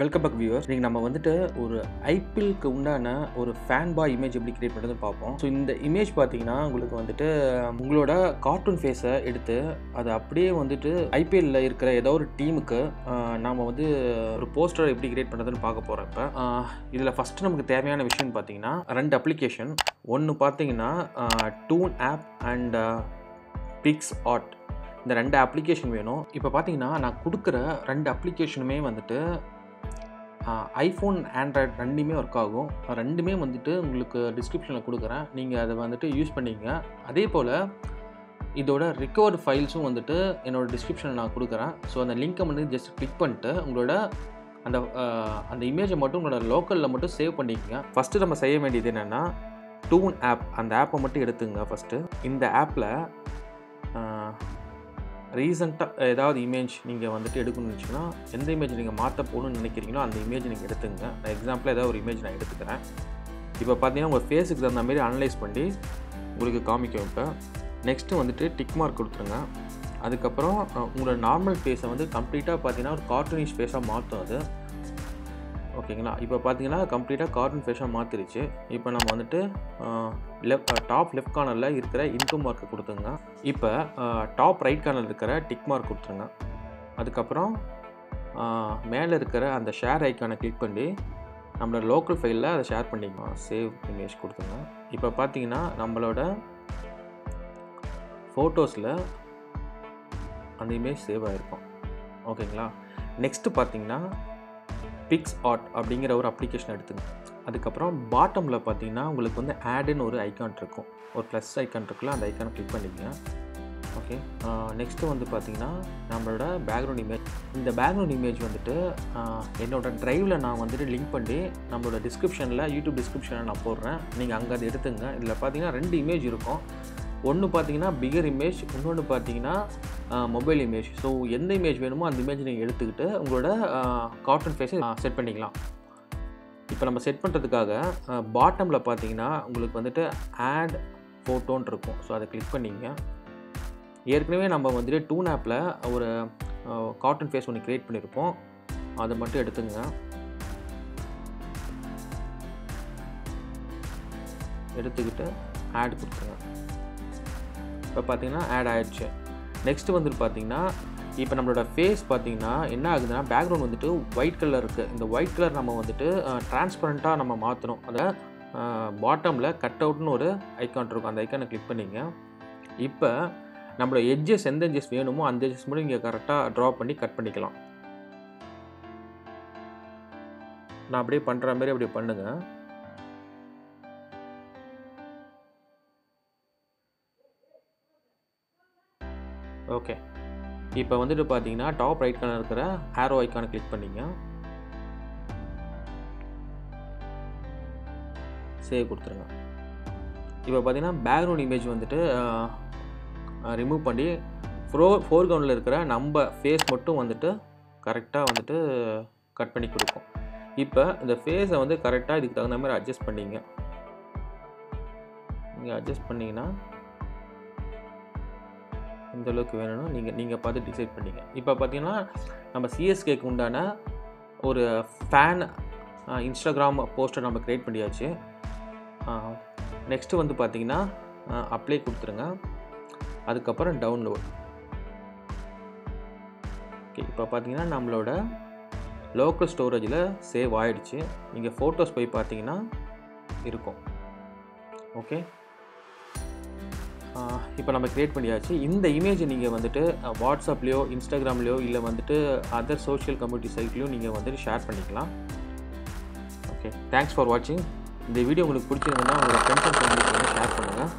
Welcome back viewers. நீங்கள் நம்ம வந்துட்டு ஒரு ஐபிஎல்க்கு உண்டான ஒரு ஃபேன் பாய் இமேஜ் எப்படி கிரியேட் பண்ணுறதுன்னு பார்ப்போம். ஸோ இந்த இமேஜ் பார்த்தீங்கன்னா உங்களுக்கு வந்துட்டு உங்களோட கார்ட்டூன் ஃபேஸை எடுத்து அதை அப்படியே வந்துட்டு ஐபிஎல்லில் இருக்கிற ஏதோ ஒரு டீமுக்கு நாம் வந்து ஒரு போஸ்டர் எப்படி கிரியேட் பண்ணுறதுன்னு பார்க்க போகிறோம். இப்போ இதில் ஃபஸ்ட்டு நமக்கு தேவையான விஷயம்னு பார்த்தீங்கன்னா 2 அப்ளிகேஷன். ஒன்று பார்த்தீங்கன்னா டூன் ஆப் அண்ட் பிக்ஸ்ஆர்ட். இந்த 2 அப்ளிகேஷன் வேணும். இப்போ பார்த்தீங்கன்னா நான் கொடுக்குற 2 அப்ளிகேஷனுமே வந்துட்டு ஐஃபோன் ஆண்ட்ராய்டு ரெண்டுமே ஒர்க் ஆகும். ரெண்டுமே வந்துட்டு உங்களுக்கு டிஸ்கிரிப்ஷனில் கொடுக்குறேன், நீங்கள் அதை வந்துட்டு யூஸ் பண்ணிங்க. அதே போல் இதோட ரிகவர்டு ஃபைல்ஸும் வந்துட்டு என்னோடய டிஸ்கிரிப்ஷனில் நான் கொடுக்குறேன். ஸோ அந்த லிங்க்கை வந்து ஜஸ்ட் கிளிக் பண்ணிட்டு உங்களோட அந்த இமேஜை மட்டும் உங்களோட லோக்கலில் மட்டும் சேவ் பண்ணிக்கங்க. ஃபஸ்ட்டு நம்ம செய்ய வேண்டியது என்னென்னா டூன் ஆப், அந்த ஆப்பை மட்டும் எடுத்துங்க. ஃபஸ்ட்டு இந்த ஆப்பில் ரீசெண்டாக ஏதாவது இமேஜ் நீங்கள் வந்துட்டு எடுக்கணும்னு வச்சுன்னா எந்த இமேஜ் நீங்கள் மாற்ற போகணும்னு நினைக்கிறீங்களோ அந்த இமேஜ் நீங்கள் எடுத்துங்க. எக்ஸாம்பிள் ஏதாவது ஒரு இமேஜ் நான் எடுத்துக்கிறேன். இப்போ பார்த்தீங்கன்னா உங்கள் ஃபேஸுக்கு தகுந்த மாதிரி அனலைஸ் பண்ணி உங்களுக்கு காமிக்கும். இப்போ நெக்ஸ்ட்டு வந்துட்டு டிக் மார்க் கொடுத்துருங்க. அதுக்கப்புறம் உங்களோட நார்மல் ஃபேஸை வந்து கம்ப்ளீட்டாக பார்த்தீங்கன்னா ஒரு கார்ட்டூனிஷ் ஃபேஸாக மாற்றும் அது. ஓகேங்களா? இப்போ பார்த்தீங்கன்னா கம்ப்ளீட்டாக கார்ட்டூன் ஃபேஸாக மாற்றிருச்சு. இப்போ நம்ம வந்துட்டு டாப் லெஃப்ட் கார்னரில் இருக்கிற இன்டூ மார்க்கை கொடுத்துங்க. இப்போ டாப் ரைட் கார்னரில் இருக்கிற டிக் மார்க் கொடுத்துருங்க. அதுக்கப்புறம் மேலே இருக்கிற அந்த ஷேர் ஐக்கானை கிளிக் பண்ணி நம்மளோட லோக்கல் ஃபைலில் அதை ஷேர் பண்ணிக்கலாம். சேவ் இமேஜ் கொடுத்துங்க. இப்போ பார்த்தீங்கன்னா நம்மளோட ஃபோட்டோஸில் அந்த இமேஜ் சேவ் ஆகிருக்கும். ஓகேங்களா? நெக்ஸ்ட்டு பார்த்தீங்கன்னா பிக்ஸ்ஆர்ட் அப்படிங்கிற ஒரு அப்ளிகேஷன் எடுத்துங்க. அதுக்கப்புறம் பாட்டமில் பார்த்தீங்கன்னா உங்களுக்கு வந்து ஆடுன்னு ஒரு ஐக்கான் இருக்கும், ஒரு ப்ளஸ் ஐக்கான் இருக்குல்ல, அந்த ஐக்கானை கிளிக் பண்ணிக்கங்க. ஓகே, நெக்ஸ்ட்டு வந்து பார்த்தீங்கன்னா நம்மளோட பேக்ரவுண்ட் இமேஜ். இந்த பேக்ரவுண்ட் இமேஜ் வந்துட்டு என்னோடய ட்ரைவில் நான் வந்துட்டு லிங்க் பண்ணி நம்மளோட டிஸ்கிரிப்ஷனில், யூடியூப் டிஸ்கிரிப்ஷனில் நான் போடுறேன். நீங்கள் அங்கே அதை எடுத்துங்க. இதில் பார்த்தீங்கன்னா 2 இமேஜ் இருக்கும். ஒன்று பார்த்தீங்கன்னா பிகர் இமேஜ், இன்னொன்று பார்த்தீங்கன்னா மொபைல் இமேஜ். ஸோ எந்த இமேஜ் வேணுமோ அந்த இமேஜ் நீங்கள் எடுத்துக்கிட்டு உங்களோட கார்ட்டூன் ஃபேஸை செட் பண்ணிக்கலாம். இப்போ நம்ம செட் பண்ணுறதுக்காக பாட்டமில் பார்த்தீங்கன்னா உங்களுக்கு வந்துட்டு ஆட் ஃபோட்டோன்னு இருக்கும். ஸோ அதை கிளிக் பண்ணிங்க. ஏற்கனவே நம்ம வந்துட்டு டூன் ஆப்பில் ஒரு கார்ட்டூன் ஃபேஸ் ஒன்று க்ரியேட் பண்ணியிருப்போம், அதை மட்டும் எடுத்துங்க. எடுத்துக்கிட்டு ஆட் கொடுத்துருங்க. இப்போ பார்த்தீங்கன்னா ஆட் ஆகிடுச்சு. நெக்ஸ்ட்டு வந்துட்டு பார்த்தீங்கன்னா இப்போ நம்மளோட ஃபேஸ் பார்த்தீங்கன்னா என்ன ஆகுதுன்னா பேக்ரவுண்ட் வந்துட்டு ஒயிட் கலர் இருக்குது. இந்த ஒயிட் கலர் நம்ம வந்துட்டு டிரான்ஸ்பரண்ட்டாக நம்ம மாற்றணும். அதை பாட்டமில் கட் அவுட்னு ஒரு ஐக்கான் இருக்கும், அந்த ஐக்கானை கிளிக் பண்ணிங்க. இப்போ நம்மளோட எட்ஜஸ் எந்த எட்ஜஸ் வேணுமோ அந்த எட்ஜஸ் மட்டும் இங்கே கரெக்டாக ட்ரா பண்ணி கட் பண்ணிக்கலாம். நான் அப்படியே பண்ணுற மாதிரி அப்படியே பண்ணுங்கள். ஓகே, இப்போ வந்துட்டு பார்த்தீங்கன்னா டாப் ரைட் கார்னர் இருக்கிற ஆரோ ஐக்கானை கிளிக் பண்ணிங்க. சேவ் கொடுத்துருங்க. இப்போ பார்த்தீங்கன்னா பேக்ரவுண்ட் இமேஜ் வந்துட்டு ரிமூவ் பண்ணி ஃபோர்க்ரவுண்டில் இருக்கிற நம்ம ஃபேஸ் மட்டும் வந்துட்டு கரெக்டாக வந்துட்டு கட் பண்ணி கொடுக்கும். இப்போ இந்த ஃபேஸை வந்து கரெக்டாக இதுக்கு தகுந்த மாதிரி அட்ஜஸ்ட் பண்ணிங்க. நீங்கள் அட்ஜஸ்ட் பண்ணிங்கன்னா இந்த அளவுக்கு வேணும்னா நீங்கள் பார்த்து டிசைட் பண்ணிங்க. இப்போ பார்த்தீங்கன்னா நம்ம சிஎஸ்கேக்கு உண்டான ஒரு ஃபேன் இன்ஸ்டாகிராம் போஸ்டர் நம்ம க்ரியேட் பண்ணியாச்சு. நெக்ஸ்ட்டு வந்து பார்த்தீங்கன்னா அப்ளை கொடுத்துருங்க. அதுக்கப்புறம் டவுன்லோட். ஓகே, இப்போ பார்த்தீங்கன்னா நம்மளோட லோக்கல் ஸ்டோரேஜில் சேவ் ஆகிடுச்சு. நீங்கள் ஃபோட்டோஸ் போய் பார்த்தீங்கன்னா இருக்கும். ஓகே, இப்போ நம்ம க்ரியேட் பண்ணியாச்சு. இந்த இமேஜை நீங்கள் வந்துட்டு வாட்ஸ்அப்லேயோ இன்ஸ்டாகிராம்லேயோ இல்லை வந்துட்டு அதர் சோஷியல் கம்யூனிட்டி சைட்லேயோ நீங்கள் வந்துட்டு ஷேர் பண்ணிக்கலாம். ஓகே, தேங்க்ஸ் ஃபார் வாட்சிங். இந்த வீடியோ உங்களுக்கு பிடிச்சிருந்ததுன்னா உங்களோட ஃப்ரெண்ட்ஸ் அண்ட் ஃபேமிலிக்கு ஷேர் பண்ணுங்கள்.